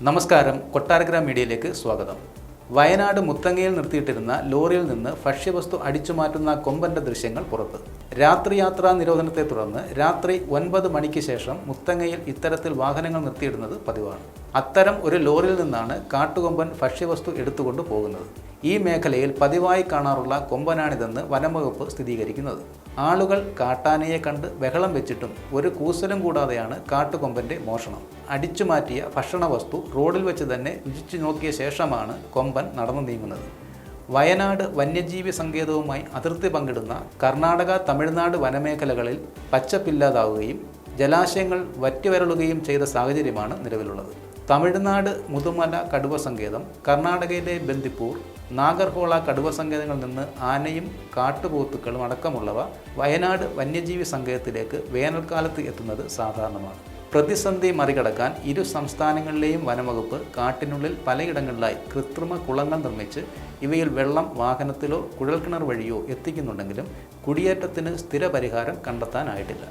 നമസ്കാരം, കൊട്ടാരക്കര മീഡിയയിലേക്ക് സ്വാഗതം. വയനാട് മുത്തങ്ങയിൽ നിർത്തിയിട്ടിരുന്ന ലോറിയിൽ നിന്ന് ഭക്ഷ്യവസ്തു അടിച്ചുമാറ്റുന്ന കൊമ്പന്റെ ദൃശ്യങ്ങൾ പുറത്ത്. രാത്രിയാത്രാ നിരോധനത്തെ തുടർന്ന് രാത്രി 9 മണിക്ക് ശേഷം മുത്തങ്ങയിൽ ഇത്തരത്തിൽ വാഹനങ്ങൾ നിർത്തിയിടുന്നത് പതിവാണ്. അത്തരം ഒരു ലോറിയിൽ നിന്നാണ് കാട്ടുകൊമ്പൻ ഭക്ഷ്യവസ്തു എടുത്തുകൊണ്ട് പോകുന്നത്. ഈ മേഖലയിൽ പതിവായി കാണാറുള്ള കൊമ്പനാണിതെന്ന് വനംവകുപ്പ് സ്ഥിരീകരിക്കുന്നത്. ആളുകൾ കാട്ടാനയെ കണ്ട് ബഹളം വെച്ചിട്ടും ഒരു കൂസലും കൂടാതെയാണ് കാട്ടുകൊമ്പന്റെ മോഷണം. അടിച്ചുമാറ്റിയ ഭക്ഷണവസ്തു റോഡിൽ വെച്ച് തന്നെ രുചിച്ചു നോക്കിയ ശേഷമാണ് കൊമ്പൻ നടന്നു നീങ്ങുന്നത്. വയനാട് വന്യജീവി സങ്കേതവുമായി അതിർത്തി പങ്കിടുന്ന കർണാടക, തമിഴ്നാട് വനമേഖലകളിൽ പച്ചപ്പില്ലാതാവുകയും ജലാശയങ്ങൾ വറ്റിവരളുകയും ചെയ്ത സാഹചര്യമാണ് നിലവിലുള്ളത്. തമിഴ്നാട് മുതുമല കടുവ സങ്കേതം, കർണാടകയിലെ ബന്ദിപ്പൂർ, നാഗർഹോള കടുവ സങ്കേതങ്ങളിൽ നിന്ന് ആനയും കാട്ടുപോത്തുക്കളും അടക്കമുള്ളവ വയനാട് വന്യജീവി സങ്കേതത്തിലേക്ക് വേനൽക്കാലത്ത് എത്തുന്നത് സാധാരണമാണ്. പ്രതിസന്ധി മറികടക്കാൻ ഇരു സംസ്ഥാനങ്ങളിലെയും വനംവകുപ്പ് കാട്ടിനുള്ളിൽ പലയിടങ്ങളിലായി കൃത്രിമ കുളങ്ങൾ നിർമ്മിച്ച് ഇവയിൽ വെള്ളം വാഹനത്തിലോ കുഴൽക്കിണർ വഴിയോ എത്തിക്കുന്നുണ്ടെങ്കിലും കുടിയേറ്റത്തിന് സ്ഥിര പരിഹാരം കണ്ടെത്താനായിട്ടില്ല.